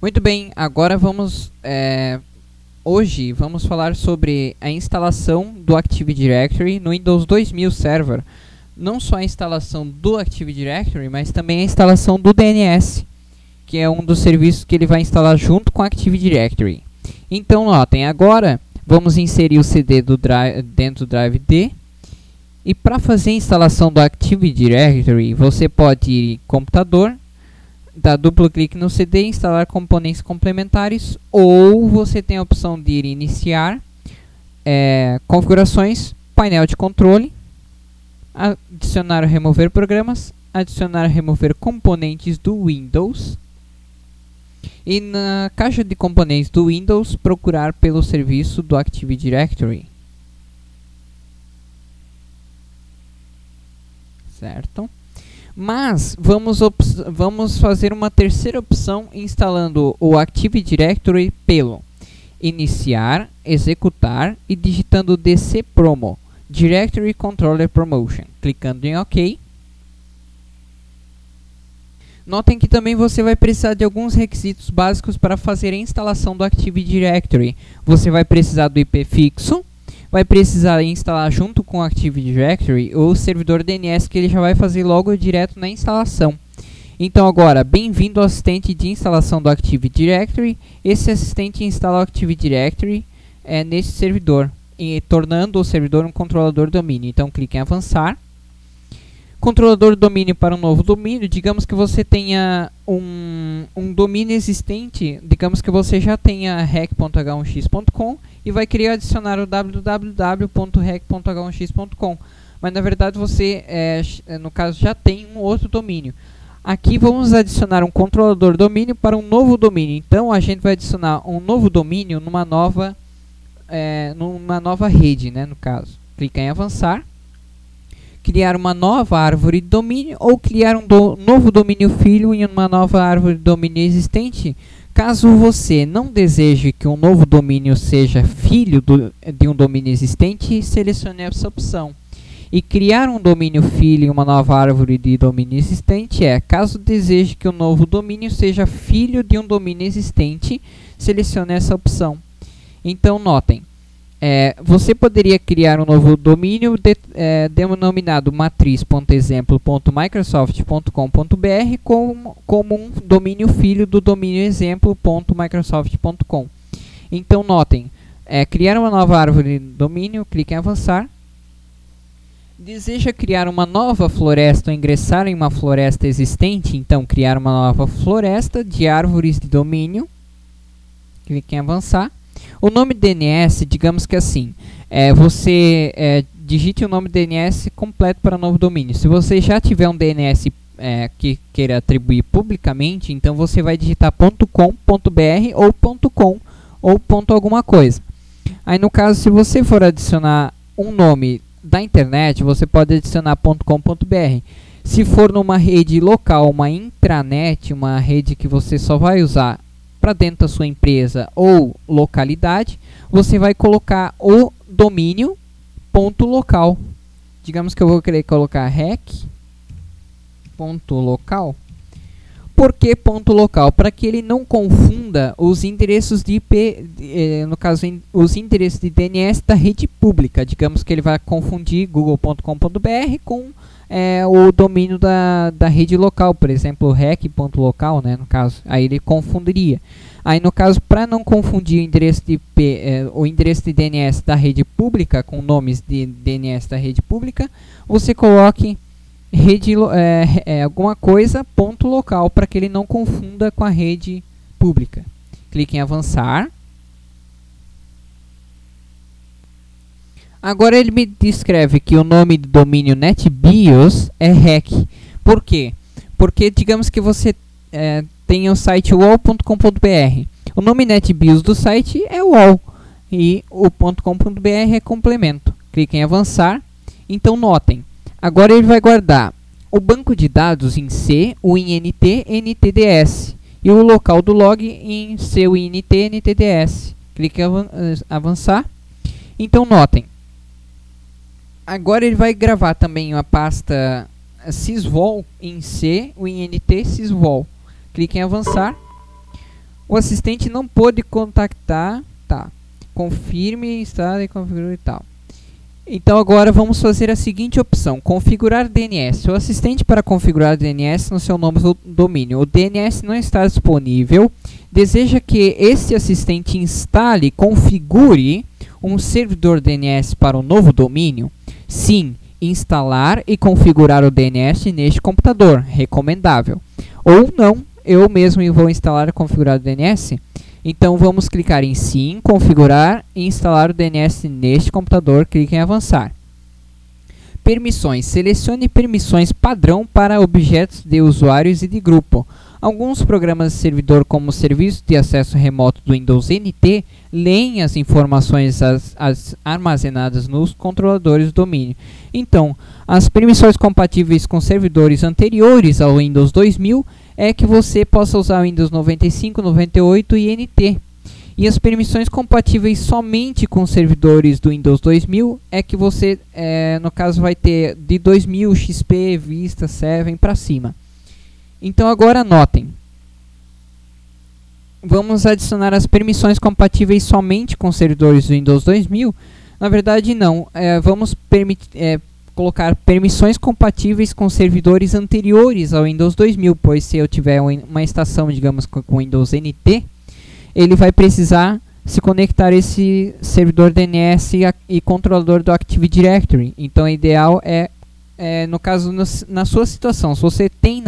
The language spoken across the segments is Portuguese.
Muito bem, agora hoje vamos falar sobre a instalação do Active Directory no Windows 2000 Server. Não só a instalação do Active Directory, mas também a instalação do DNS, que é um dos serviços que ele vai instalar junto com o Active Directory. Então notem, agora vamos inserir o CD dentro do Drive D. E para fazer a instalação do Active Directory, você pode ir em computador, dar duplo clique no CD e instalar componentes complementares, ou você tem a opção de ir iniciar, configurações, painel de controle, adicionar ou remover programas, adicionar ou remover componentes do Windows, e na caixa de componentes do Windows procurar pelo serviço do Active Directory. Certo? Mas vamos fazer uma terceira opção instalando o Active Directory pelo iniciar, executar e digitando dcpromo, Directory Controller Promotion, clicando em OK. Notem que também você vai precisar de alguns requisitos básicos para fazer a instalação do Active Directory. Você vai precisar do IP fixo, vai precisar instalar junto com o Active Directory o servidor DNS, que ele já vai fazer logo direto na instalação. Então agora, bem-vindo ao assistente de instalação do Active Directory. Esse assistente instala o Active Directory nesse servidor, tornando o servidor um controlador domínio. Então clique em avançar. Controlador domínio para um novo domínio. Digamos que você tenha um domínio existente, digamos que você já tenha rec.h1x.com e vai querer adicionar o www.rec.h1x.com, mas na verdade você, no caso, já tem um outro domínio. Aqui vamos adicionar um controlador domínio para um novo domínio. Então a gente vai adicionar um novo domínio numa nova rede, né, no caso. Clica em avançar. Criar uma nova árvore de domínio ou criar um novo domínio filho em uma nova árvore de domínio existente. Caso você não deseje que um novo domínio seja filho de um domínio existente, selecione essa opção. E criar um domínio filho em uma nova árvore de domínio existente caso deseje que um novo domínio seja filho de um domínio existente, selecione essa opção. Então notem, você poderia criar um novo domínio denominado matriz.exemplo.microsoft.com.br como um domínio filho do domínio exemplo.microsoft.com. Então notem, criar uma nova árvore de domínio, clique em avançar. Deseja criar uma nova floresta ou ingressar em uma floresta existente, então criar uma nova floresta de árvores de domínio, clique em avançar. O nome DNS, digamos que assim, você digite o nome DNS completo para novo domínio. Se você já tiver um DNS que queira atribuir publicamente, então você vai digitar .com.br ou .com ou .alguma coisa. Aí no caso, se você for adicionar um nome da internet, você pode adicionar .com.br. Se for numa rede local, uma intranet, uma rede que você só vai usar para dentro da sua empresa ou localidade, você vai colocar o domínio .local. Digamos que eu vou querer colocar rec.local. Por que .local? Para que ele não confunda os endereços de IP, no caso os endereços de DNS da rede pública. Digamos que ele vai confundir google.com.br com o domínio da rede local, por exemplo, rec.local, né, no caso, aí ele confundiria. Aí no caso, para não confundir o endereço de IP, o endereço de DNS da rede pública com nomes de DNS da rede pública, você coloque alguma coisa .local para que ele não confunda com a rede pública. Clique em avançar. Agora ele me descreve que o nome do domínio NetBIOS é REC. Por quê? Porque digamos que você tem o site wall.com.br. O nome NetBIOS do site é wall e o .com.br é complemento. Clique em avançar. Então notem, agora ele vai guardar o banco de dados em C, o INT, NTDS e o local do log em C, o INT, NTDS. Clique em avançar. Então notem, agora ele vai gravar também a pasta sysvol em C, o INT sysvol. Clique em avançar. O assistente não pôde contactar, tá, confirme, instala e configura e tal. Então agora vamos fazer a seguinte opção, configurar DNS. O assistente para configurar DNS no seu novo domínio. O DNS não está disponível. Deseja que este assistente instale e configure um servidor DNS para o novo domínio? Sim, instalar e configurar o DNS neste computador, recomendável. Ou não, eu mesmo vou instalar e configurar o DNS. Então vamos clicar em sim, configurar e instalar o DNS neste computador, clique em avançar. Permissões, selecione permissões padrão para objetos de usuários e de grupo. Alguns programas de servidor, como o serviço de acesso remoto do Windows NT, leem as informações armazenadas nos controladores do domínio. Então, as permissões compatíveis com servidores anteriores ao Windows 2000 é que você possa usar o Windows 95, 98 e NT. E as permissões compatíveis somente com servidores do Windows 2000 é que você, no caso, vai ter de 2000, XP, Vista, 7 para cima. Então agora anotem. Vamos adicionar as permissões compatíveis somente com servidores do Windows 2000? Na verdade não. Vamos colocar permissões compatíveis com servidores anteriores ao Windows 2000, pois se eu tiver uma estação, digamos, com Windows NT, ele vai precisar se conectar a esse servidor DNS e controlador do Active Directory. Então o ideal no caso, na sua situação, se você tem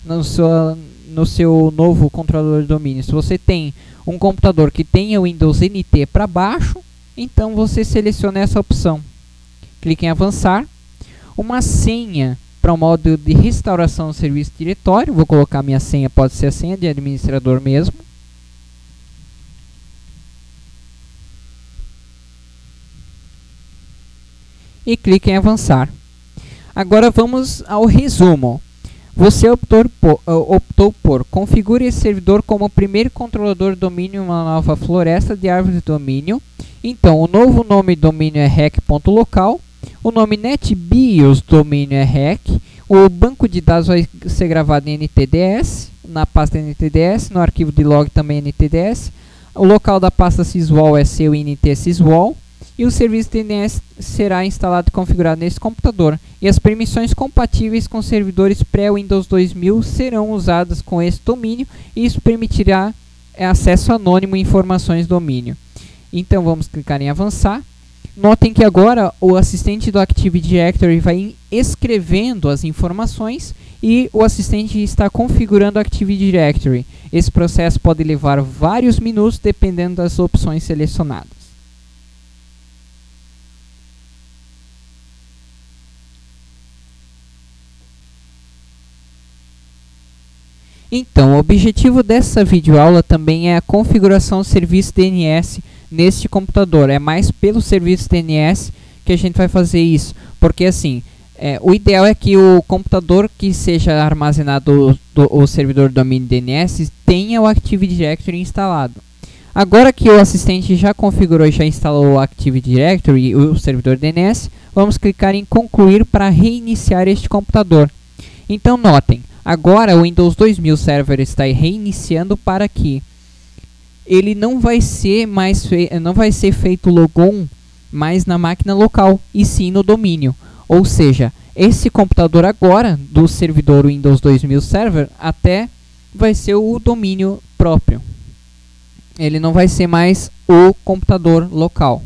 no seu novo controlador de domínio, se você tem um computador que tenha o Windows NT para baixo, então você seleciona essa opção. Clique em avançar. Uma senha para o modo de restauração do serviço diretório. Vou colocar minha senha, pode ser a senha de administrador mesmo. E clique em avançar. Agora vamos ao resumo. Você optou por configure esse servidor como o primeiro controlador de domínio em uma nova floresta de árvores de domínio. Então, o novo nome de domínio é rec.local. O nome NetBIOS domínio é rec. O banco de dados vai ser gravado em NTDS, na pasta NTDS, no arquivo de log também NTDS. O local da pasta sysvol é seu INT sysvol. E o serviço DNS será instalado e configurado nesse computador. E as permissões compatíveis com servidores pré-Windows 2000 serão usadas com esse domínio. E isso permitirá acesso anônimo a informações do domínio. Então vamos clicar em avançar. Notem que agora o assistente do Active Directory vai escrevendo as informações e o assistente está configurando o Active Directory. Esse processo pode levar vários minutos dependendo das opções selecionadas. Então, o objetivo dessa videoaula também é a configuração do serviço DNS neste computador. É mais pelo serviço DNS que a gente vai fazer isso, porque assim, o ideal é que o computador que seja armazenado o servidor do domínio DNS tenha o Active Directory instalado. Agora que o assistente já configurou e já instalou o Active Directory e o servidor DNS, vamos clicar em concluir para reiniciar este computador. Então notem, agora o Windows 2000 Server está reiniciando para que ele não vai ser feito logon mais na máquina local, e sim no domínio. Ou seja, esse computador agora do servidor Windows 2000 Server até vai ser o domínio próprio. Ele não vai ser mais o computador local.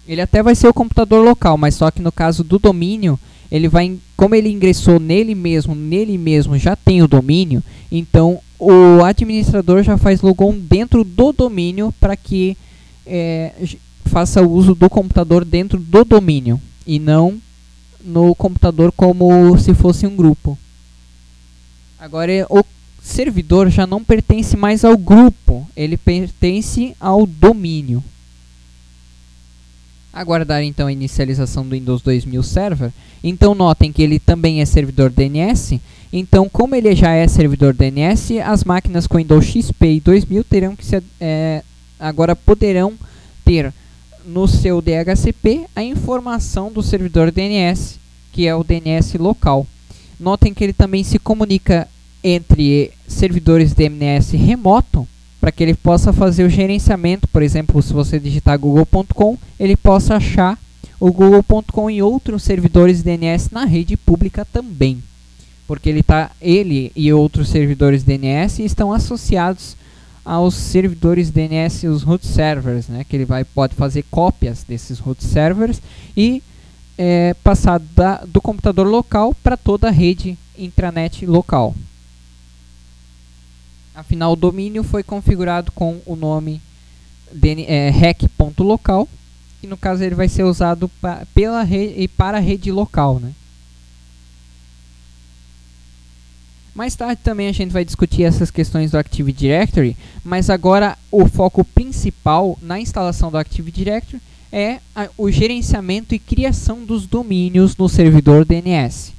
Ele até vai ser o computador local, mas só que no caso do domínio, ele vai, como ele ingressou nele mesmo já tem o domínio, então o administrador já faz logon dentro do domínio para que faça uso do computador dentro do domínio e não no computador como se fosse um grupo. Agora o servidor já não pertence mais ao grupo, ele pertence ao domínio. Aguardar então a inicialização do Windows 2000 Server. Então notem que ele também é servidor DNS. Então, como ele já é servidor DNS, as máquinas com Windows XP e 2000 terão que agora poderão ter no seu DHCP a informação do servidor DNS, que é o DNS local. Notem que ele também se comunica entre servidores DNS remoto para que ele possa fazer o gerenciamento. Por exemplo, se você digitar google.com, ele possa achar o google.com em outros servidores DNS na rede pública também, porque ele e outros servidores DNS estão associados aos servidores DNS, os root servers, né, que ele pode fazer cópias desses root servers e passar do computador local para toda a rede intranet local. Afinal, o domínio foi configurado com o nome rec.local, que no caso ele vai ser usado pela rede e para a rede local, né? Mais tarde também a gente vai discutir essas questões do Active Directory, mas agora o foco principal na instalação do Active Directory é o gerenciamento e criação dos domínios no servidor DNS.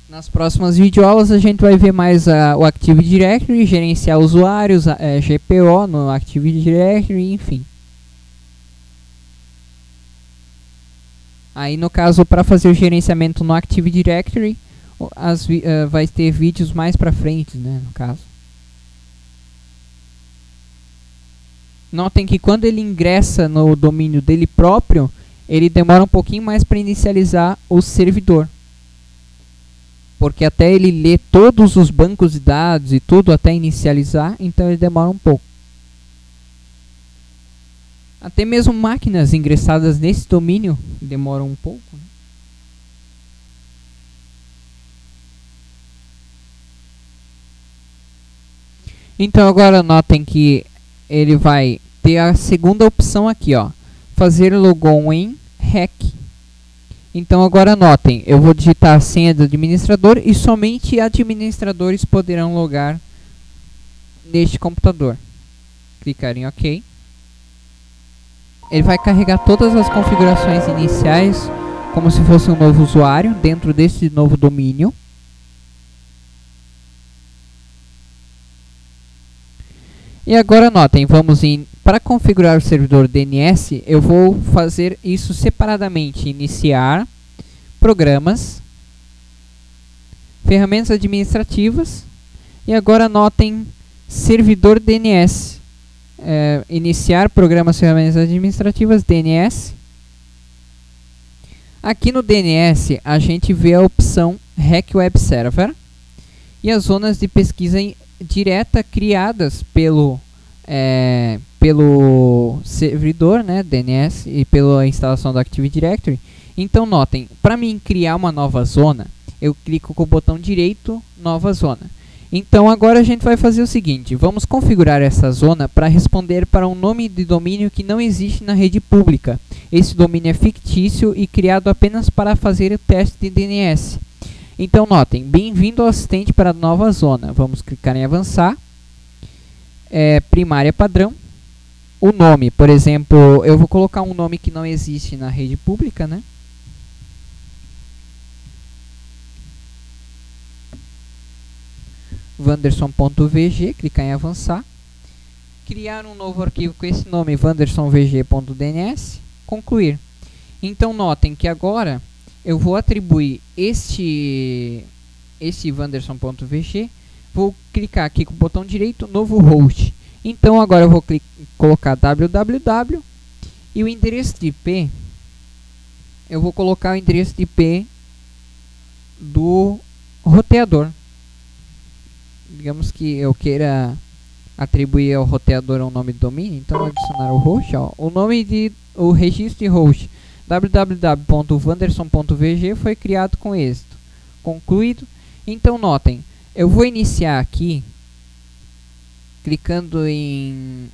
Nas próximas videoaulas a gente vai ver mais o Active Directory, gerenciar usuários, GPO no Active Directory, enfim. Aí no caso, para fazer o gerenciamento no Active Directory, vai ter vídeos mais para frente, né, no caso. Notem que quando ele ingressa no domínio dele próprio, ele demora um pouquinho mais para inicializar o servidor. Porque até ele ler todos os bancos de dados e tudo até inicializar, então ele demora um pouco. Até mesmo máquinas ingressadas nesse domínio demoram um pouco, né? Então agora notem que ele vai ter a segunda opção aqui, ó, fazer logon em REC. Então agora notem, eu vou digitar a senha do administrador e somente administradores poderão logar neste computador. Clicar em OK. Ele vai carregar todas as configurações iniciais como se fosse um novo usuário dentro desse novo domínio. E agora notem, para configurar o servidor DNS, eu vou fazer isso separadamente. Iniciar, programas, ferramentas administrativas e agora notem servidor DNS. Iniciar programas, ferramentas administrativas, DNS. Aqui no DNS a gente vê a opção REC Web Server e as zonas de pesquisa direta criadas pelo servidor, né, DNS, e pela instalação do Active Directory. Então notem, para mim criar uma nova zona, eu clico com o botão direito, nova zona. Então agora a gente vai fazer o seguinte, vamos configurar essa zona para responder para um nome de domínio que não existe na rede pública. Esse domínio é fictício e criado apenas para fazer o teste de DNS. Então notem, bem-vindo ao assistente para a nova zona. Vamos clicar em avançar. Primária padrão. O nome, por exemplo, eu vou colocar um nome que não existe na rede pública, né? Wanderson.vg, clicar em avançar. Criar um novo arquivo com esse nome, wandersonvg.dns. Concluir. Então notem que agora eu vou atribuir esse wanderson.vg, vou clicar aqui com o botão direito, novo host. Então agora eu vou colocar www e o endereço de IP, eu vou colocar o endereço de IP do roteador. Digamos que eu queira atribuir ao roteador um nome de domínio, então vou adicionar o host, ó, o registro de host www.wanderson.vg foi criado com êxito. Concluído. Então notem, eu vou iniciar aqui, clicando em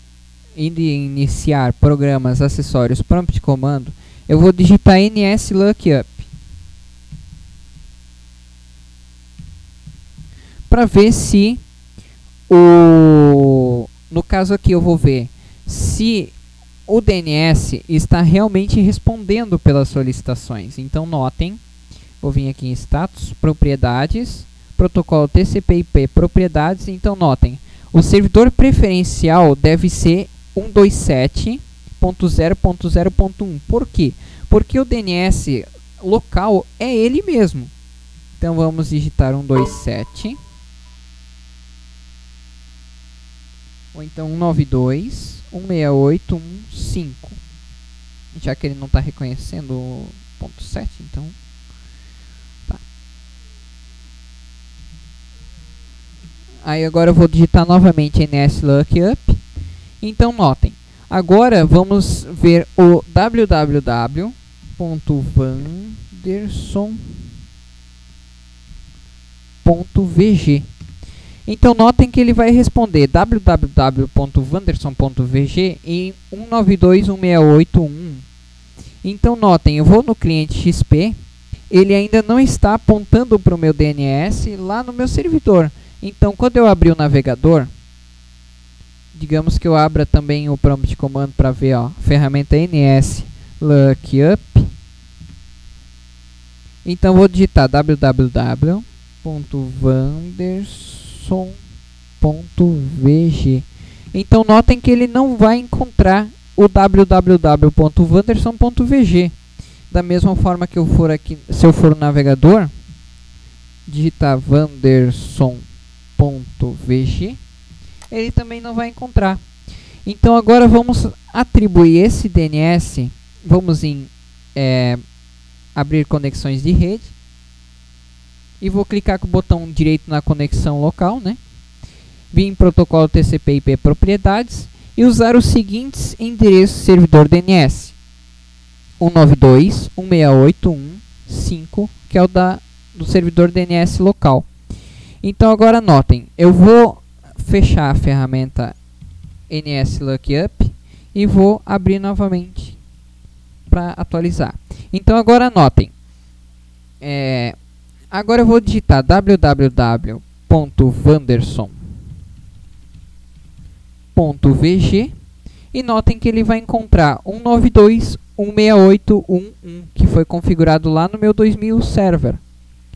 iniciar programas, acessórios, prompt comando, eu vou digitar nslookup para ver se no caso aqui eu vou ver se o DNS está realmente respondendo pelas solicitações. Então notem, vou vir aqui em status, propriedades, protocolo TCP/IP, propriedades. Então notem, o servidor preferencial deve ser 127.0.0.1. Por quê? Porque o DNS local é ele mesmo. Então vamos digitar 127. ou então 192.168.1.5. Já que ele não está reconhecendo o ponto 7, então tá. Aí agora eu vou digitar novamente NSLookup. Então notem, agora vamos ver o www.wanderson.vg. Então notem que ele vai responder www.wanderson.vg em 192.168.1. Então notem, eu vou no cliente XP, ele ainda não está apontando para o meu DNS lá no meu servidor. Então quando eu abrir o navegador, digamos que eu abra também o prompt comando para ver, ó, ferramenta NSLookup. Então vou digitar www.wanderson.vg. Então notem que ele não vai encontrar o www.wanderson.vg. Da mesma forma que eu for aqui, se eu for no navegador, digitar wanderson.vg, ele também não vai encontrar. Então agora vamos atribuir esse DNS, vamos em abrir conexões de rede e vou clicar com o botão direito na conexão local, né? Vir em protocolo TCP/IP propriedades e usar os seguintes endereços servidor DNS: 192.168.1.5, que é o do servidor DNS local. Então agora notem, eu vou fechar a ferramenta NSLookup e vou abrir novamente para atualizar. Então agora notem, agora eu vou digitar www.wanderson.vg e notem que ele vai encontrar 192.168.1.1 que foi configurado lá no meu 2000 server.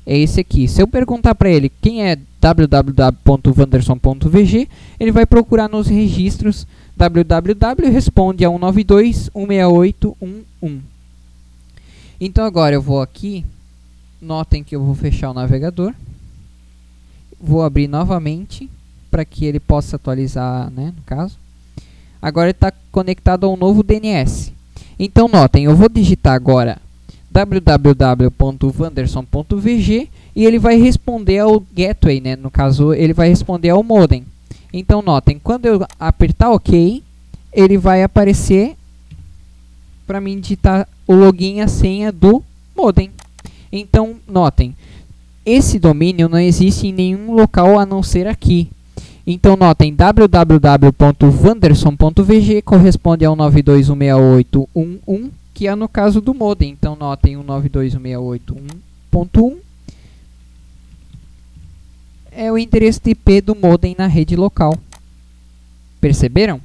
É esse aqui. Se eu perguntar para ele quem é www.wanderson.vg, ele vai procurar nos registros www e responde a 192.168.1.1. Então agora eu vou aqui, notem que eu vou fechar o navegador, vou abrir novamente para que ele possa atualizar, né, no caso. Agora ele está conectado ao novo DNS. Então notem, eu vou digitar agora www.wanderson.vg e ele vai responder ao gateway, né? No caso, ele vai responder ao modem. Então notem, quando eu apertar OK, ele vai aparecer para mim digitar o login e a senha do modem. Então notem, esse domínio não existe em nenhum local a não ser aqui. Então notem, www.wanderson.vg corresponde ao 192.168.1.1, que é no caso do modem. Então notem, 192.168.1.1 é o endereço de IP do modem na rede local. Perceberam?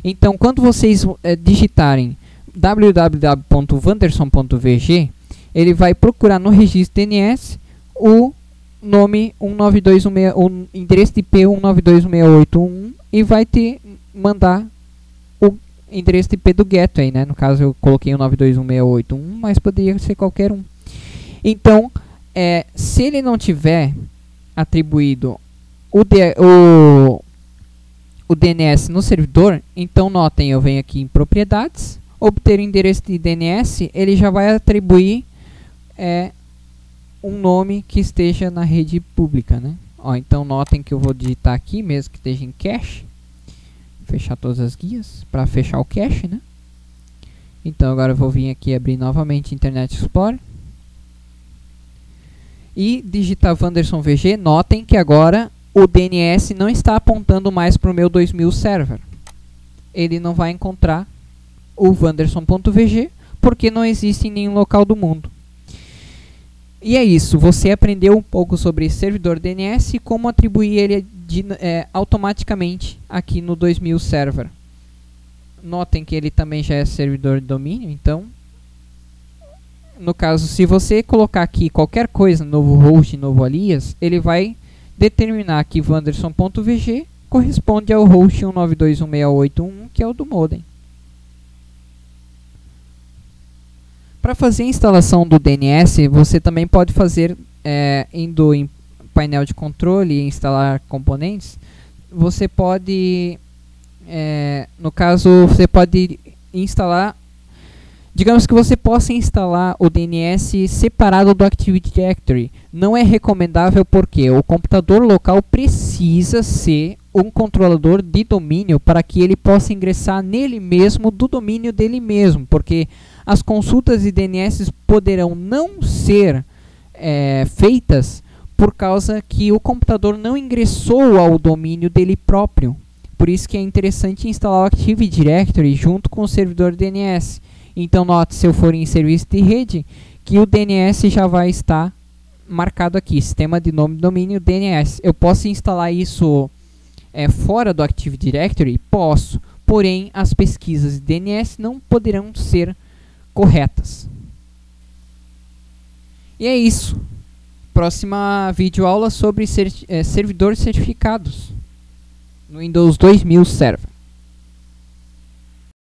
Então quando vocês digitarem www.wanderson.vg, ele vai procurar no registro DNS o nome 192.168, o endereço de IP 192.168.1 e vai te mandar o endereço de IP do gateway, né? No caso eu coloquei 192.168.1, mas poderia ser qualquer um. Então, se ele não tiver atribuído o DNS no servidor, então notem, eu venho aqui em propriedades, obter o endereço de DNS, ele já vai atribuir um nome que esteja na rede pública, né? Ó, então notem que eu vou digitar aqui, mesmo que esteja em cache, fechar todas as guias para fechar o cache, né? Então agora eu vou vir aqui abrir novamente Internet Explorer e digitar Wanderson VG. Notem que agora o DNS não está apontando mais para o meu 2000 server. Ele não vai encontrar o Wanderson.vg porque não existe em nenhum local do mundo. E é isso, você aprendeu um pouco sobre servidor DNS e como atribuir ele automaticamente aqui no 2000 server. Notem que ele também já é servidor de domínio, então, no caso, se você colocar aqui qualquer coisa, novo host, novo alias, ele vai determinar que Wanderson.vg corresponde ao host 192.168.1, que é o do modem. Para fazer a instalação do DNS, você também pode fazer indo em painel de controle e instalar componentes. Você pode no caso, você pode instalar, digamos que você possa instalar o DNS separado do Active Directory. Não é recomendável porque o computador local precisa ser um controlador de domínio para que ele possa ingressar nele mesmo, do domínio dele mesmo, porque as consultas de DNS poderão não ser feitas por causa que o computador não ingressou ao domínio dele próprio. Por isso que é interessante instalar o Active Directory junto com o servidor DNS. Então note, se eu for em serviço de rede, que o DNS já vai estar marcado aqui, sistema de nome de domínio DNS. Eu posso instalar isso fora do Active Directory? Posso, porém as pesquisas de DNS não poderão ser corretas. E é isso. Próxima videoaula sobre servidores certificados no Windows 2000 Server.